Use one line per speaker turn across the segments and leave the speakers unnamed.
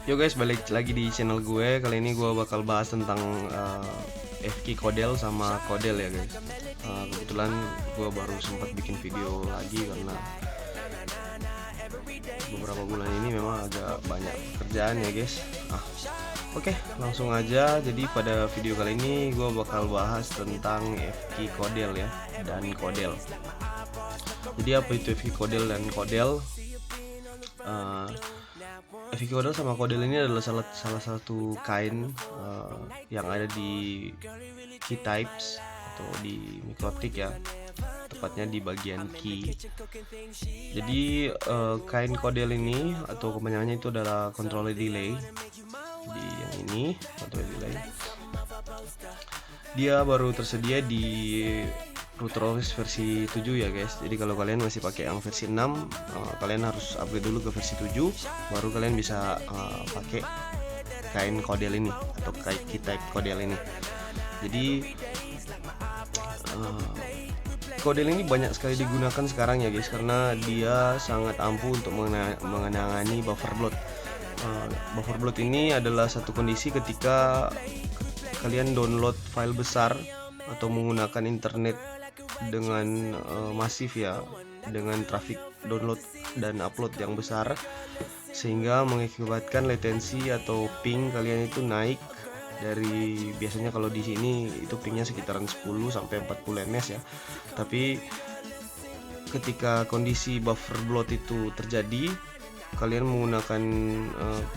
Yo guys, balik lagi di channel gue. Kali ini gue bakal bahas tentang FK Codel sama Codel ya guys. Kebetulan gue baru sempat bikin video lagi karena beberapa bulan ini memang agak banyak pekerjaan ya guys. Oke, langsung aja. Jadi pada video kali ini gue bakal bahas tentang FK Codel ya dan Codel. Jadi apa itu FK Codel dan Codel? FK Codel sama Codel ini adalah salah satu kain yang ada di keytypes atau di Mikrotik ya, tepatnya di bagian key. Jadi kain Codel ini atau kepanjangannya itu adalah controller delay. Jadi yang ini controller delay, dia baru tersedia di RouterOS versi 7 ya guys. Jadi kalau kalian masih pakai yang versi 6, kalian harus upgrade dulu ke versi 7, baru kalian bisa pakai kain Codel ini atau keytype Codel ini. Jadi Codel ini banyak sekali digunakan sekarang ya guys, karena dia sangat ampuh untuk menangani buffer bloat. Buffer bloat ini adalah satu kondisi ketika kalian download file besar atau menggunakan internet dengan masif ya, dengan traffic download dan upload yang besar, sehingga mengakibatkan latensi atau ping kalian itu naik dari, biasanya kalau di sini itu pingnya sekitaran 10 sampai 40 ms ya. Tapi ketika kondisi buffer bloat itu terjadi, kalian menggunakan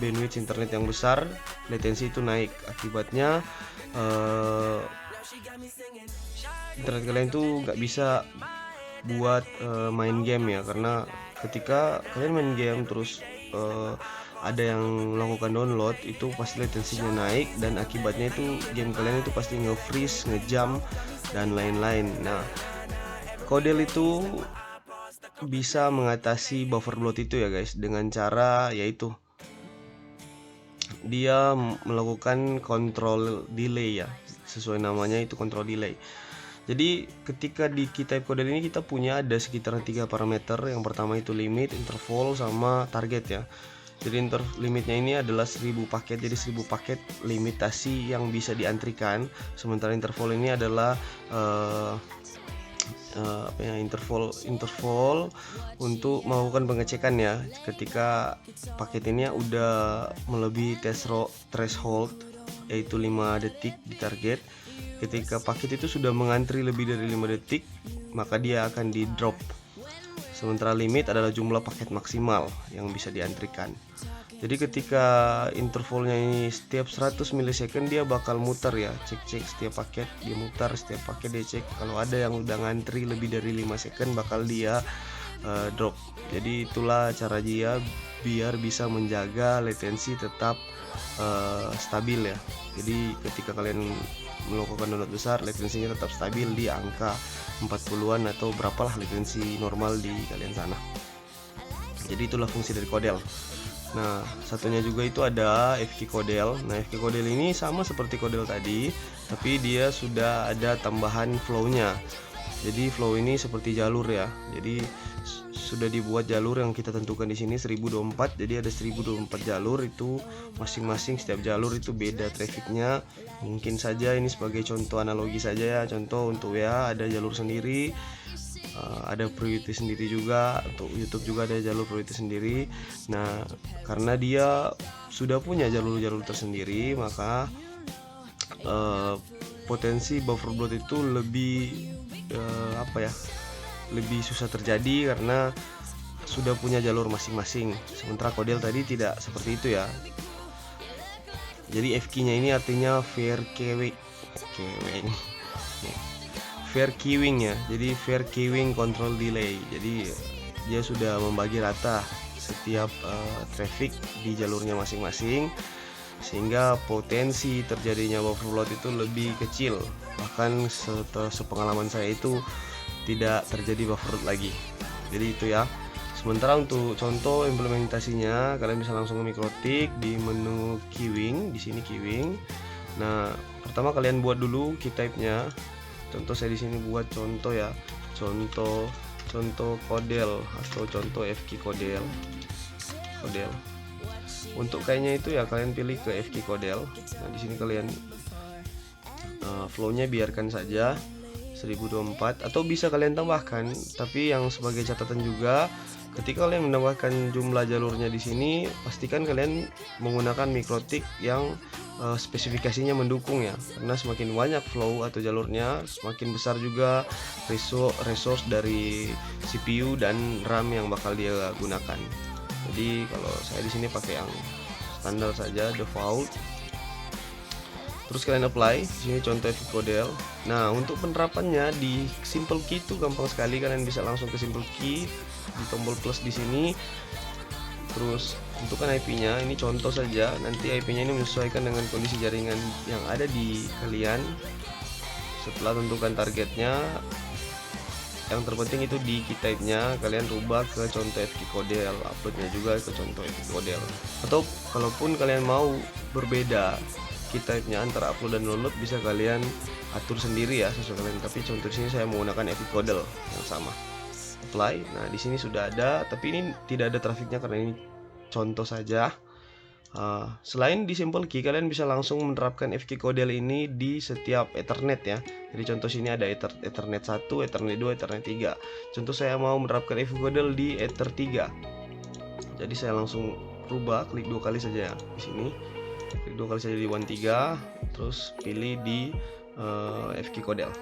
bandwidth internet yang besar, latensi itu naik. Akibatnya internet kalian tuh nggak bisa buat main game ya, karena ketika kalian main game terus ada yang melakukan download, itu pasti latensinya naik dan akibatnya itu game kalian itu pasti nge-freeze, nge-jump dan lain-lain. Nah, Codel itu bisa mengatasi buffer bloat itu ya guys, dengan cara yaitu dia melakukan control delay ya, sesuai namanya itu control delay. Jadi ketika di keytype Codel ini kita punya ada sekitar 3 parameter. Yang pertama itu limit, interval, sama target ya. Jadi limitnya ini adalah 1000 paket. Jadi 1000 paket limitasi yang bisa diantrikan. Sementara interval ini adalah interval untuk melakukan pengecekan ya. Ketika paket ini udah melebihi threshold yaitu 5 detik di target. Ketika paket itu sudah mengantri lebih dari 5 detik, maka dia akan di drop. Sementara limit adalah jumlah paket maksimal yang bisa diantrikan. Jadi ketika intervalnya ini setiap 100 milisecond dia bakal muter ya, cek setiap paket, dia muter setiap paket, dia cek. Kalau ada yang udah ngantri lebih dari 5 second bakal dia drop. Jadi itulah cara dia biar bisa menjaga latensi tetap stabil ya. Jadi ketika kalian melakukan download besar, latensinya tetap stabil di angka 40-an atau berapalah latensi normal di kalian sana. Jadi itulah fungsi dari Codel. Nah, satunya juga itu ada FK Codel. Nah, FK Codel ini sama seperti Codel tadi, tapi dia sudah ada tambahan flow-nya. Jadi flow ini seperti jalur ya. Jadi sudah dibuat jalur yang kita tentukan di sini 1024. Jadi ada 1024 jalur, itu masing-masing setiap jalur itu beda trafficnya. Mungkin saja ini sebagai contoh analogi saja ya. Contoh untuk WA ada jalur sendiri, ada priority sendiri juga. Untuk YouTube juga ada jalur priority sendiri. Nah, karena dia sudah punya jalur-jalur tersendiri, maka potensi buffer bloat itu lebih lebih susah terjadi karena sudah punya jalur masing-masing. Sementara Codel tadi tidak seperti itu ya. Jadi FK-nya ini artinya fair queuing ya. Jadi fair queuing control delay. Jadi dia sudah membagi rata setiap traffic di jalurnya masing-masing, sehingga potensi terjadinya buffer bloat itu lebih kecil. Bahkan sepengalaman saya itu tidak terjadi buffer bloat lagi. Jadi itu ya. Sementara untuk contoh implementasinya, kalian bisa langsung ke Mikrotik di menu queuing, di sini queuing. Nah, pertama kalian buat dulu keytype-nya. Contoh saya di sini buat contoh ya. Contoh Codel atau contoh FK Codel. Untuk kayaknya itu ya kalian pilih ke FK Codel. Nah di sini kalian flow-nya biarkan saja 1024 atau bisa kalian tambahkan, tapi yang sebagai catatan juga ketika kalian menambahkan jumlah jalurnya di sini pastikan kalian menggunakan mikrotik yang spesifikasinya mendukung ya, karena semakin banyak flow atau jalurnya semakin besar juga resource dari CPU dan RAM yang bakal dia gunakan. Jadi kalau saya di sini pakai yang standar saja, default. Terus kalian apply. Sini contoh FK Codel. Nah untuk penerapannya di simple key itu gampang sekali, kalian bisa langsung ke simple key di tombol plus di sini. Terus tentukan IP-nya, ini contoh saja. Nanti IP-nya ini menyesuaikan dengan kondisi jaringan yang ada di kalian. Setelah tentukan targetnya, yang terpenting itu di key type-nya kalian rubah ke contoh FK Codel, uploadnya juga ke contoh FK Codel. Atau kalaupun kalian mau berbeda key type-nya antara upload dan download, bisa kalian atur sendiri ya sesuai kalian. Tapi contoh di sini saya menggunakan FK Codel yang sama. Apply. Nah di sini sudah ada, tapi ini tidak ada trafiknya karena ini contoh saja. Selain di simple key, kalian bisa langsung menerapkan FK Codel ini di setiap Ethernet ya. Jadi contoh sini ada Ethernet 1, Ethernet 2, Ethernet 3. Contoh saya mau menerapkan FK Codel di Ether 3. Jadi saya langsung rubah, klik 2 kali saja di sini. Klik 2 kali saja di 13, terus pilih di FK Codel.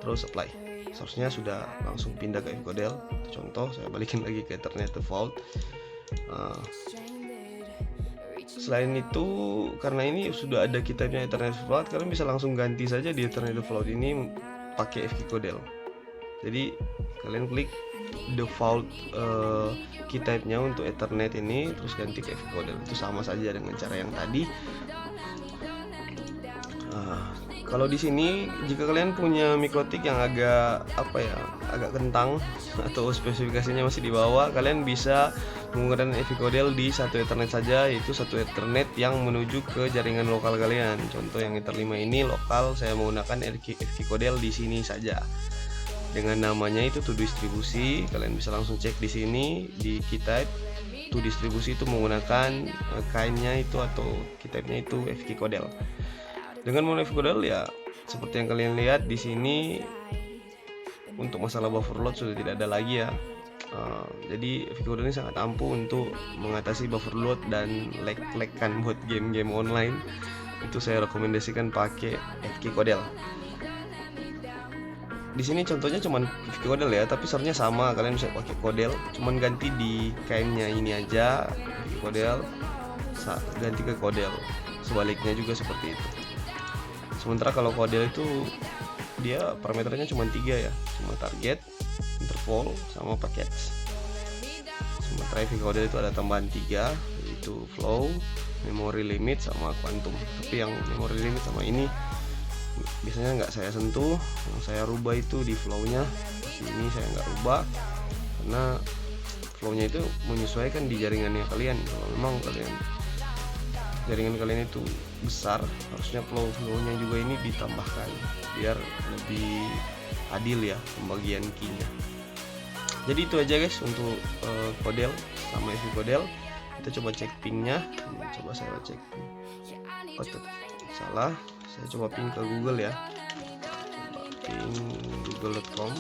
Terus apply. Source-nya sudah langsung pindah ke FK Codel. Contoh saya balikin lagi ke Ethernet default. Selain itu, karena ini sudah ada key type-nya Ethernet default, kalian bisa langsung ganti saja di Ethernet default ini pakai FK Codel. Jadi kalian klik default key type-nya untuk Ethernet ini, terus ganti ke FK Codel. Itu sama saja dengan cara yang tadi. Kalau di sini jika kalian punya mikrotik yang agak agak kentang atau spesifikasinya masih di bawah, kalian bisa menggunakan FK Codel di satu Ethernet saja, yaitu satu Ethernet yang menuju ke jaringan lokal kalian. Contoh yang Ether 5 ini lokal, saya menggunakan FK Codel di sini saja. Dengan namanya itu to distribusi, kalian bisa langsung cek di sini di key type. To distribusi itu menggunakan kainnya itu atau key type-nya itu FK Codel. Dengan menggunakan FK Codel ya seperti yang kalian lihat di sini, untuk masalah buffer load sudah tidak ada lagi ya. Jadi FK Codel ini sangat ampuh untuk mengatasi buffer load dan lag-lagan buat game-game online. Itu saya rekomendasikan pakai FK Codel. Di sini contohnya cuman FK Codel ya, tapi sebenarnya sama, kalian bisa pakai Codel, cuman ganti di kainnya ini aja FK Codel, ganti ke Codel. Sebaliknya juga seperti itu. Sementara kalau Codel itu dia parameternya cuma 3 ya, cuma target, interval, sama package. Sementara FK Codel itu ada tambahan 3, yaitu flow, memory limit, sama quantum. Tapi yang memory limit sama ini biasanya nggak saya sentuh, yang saya rubah itu di flow-nya. Sini saya nggak rubah karena flow-nya itu menyesuaikan di jaringannya kalian. Kalau memang jaringan kalian itu besar, harusnya flow-nya juga ini ditambahkan biar lebih adil ya pembagian key-nya. Jadi itu aja guys untuk Codel sama FK Codel. Kita coba cek ping-nya. Coba saya cek ping. Oh, salah. Saya coba ping ke Google ya. Coba ping google.com.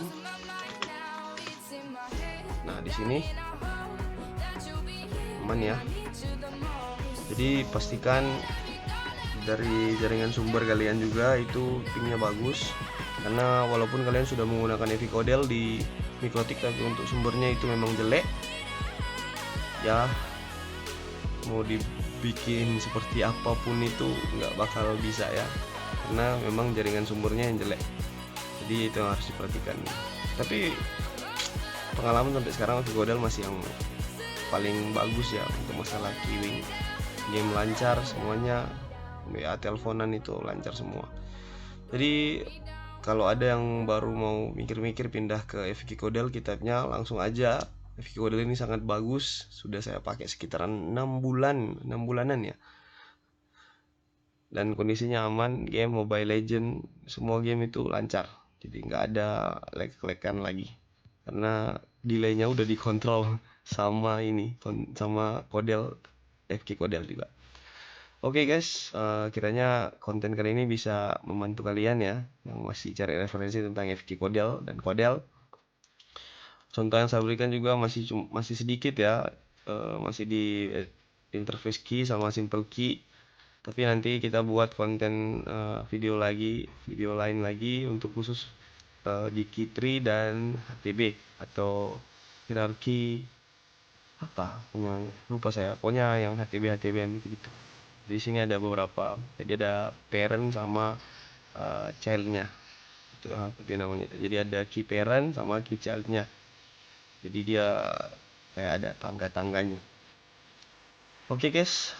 Nah, di sini aman ya. Jadi pastikan dari jaringan sumber kalian juga itu pingnya bagus, karena walaupun kalian sudah menggunakan FK Codel di mikrotik tapi untuk sumbernya itu memang jelek ya, mau dibikin seperti apapun itu nggak bakal bisa ya, karena memang jaringan sumbernya yang jelek. Jadi itu yang harus diperhatikan. Tapi pengalaman sampai sekarang FK Codel masih yang paling bagus ya untuk masalah queuing. Game lancar semuanya, WA teleponan itu lancar semua. Jadi kalau ada yang baru mau mikir-mikir pindah ke FK Codel, kitabnya langsung aja. FK Codel ini sangat bagus, sudah saya pakai sekitaran 6 bulanan ya. Dan kondisinya aman, game Mobile Legend, semua game itu lancar. Jadi nggak ada lag-lagan lagi, karena delaynya udah dikontrol. sama ini sama Kodel, FK Kodel juga. Oke guys, kiranya konten kali ini bisa membantu kalian ya yang masih cari referensi tentang FK Kodel dan Kodel. Contoh yang saya berikan juga masih sedikit ya, masih di interface key sama simple key. Tapi nanti kita buat konten video lain lagi untuk khusus di key tree dan HTB atau hierarki apa yang lupa saya, pokoknya yang HTB gitu. Di sini ada beberapa, jadi ada parent sama childnya, itu apa namanya, jadi ada key parent sama key childnya, jadi dia kayak ada tangga-tangganya. Oke guys,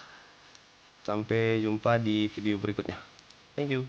sampai jumpa di video berikutnya. Thank you.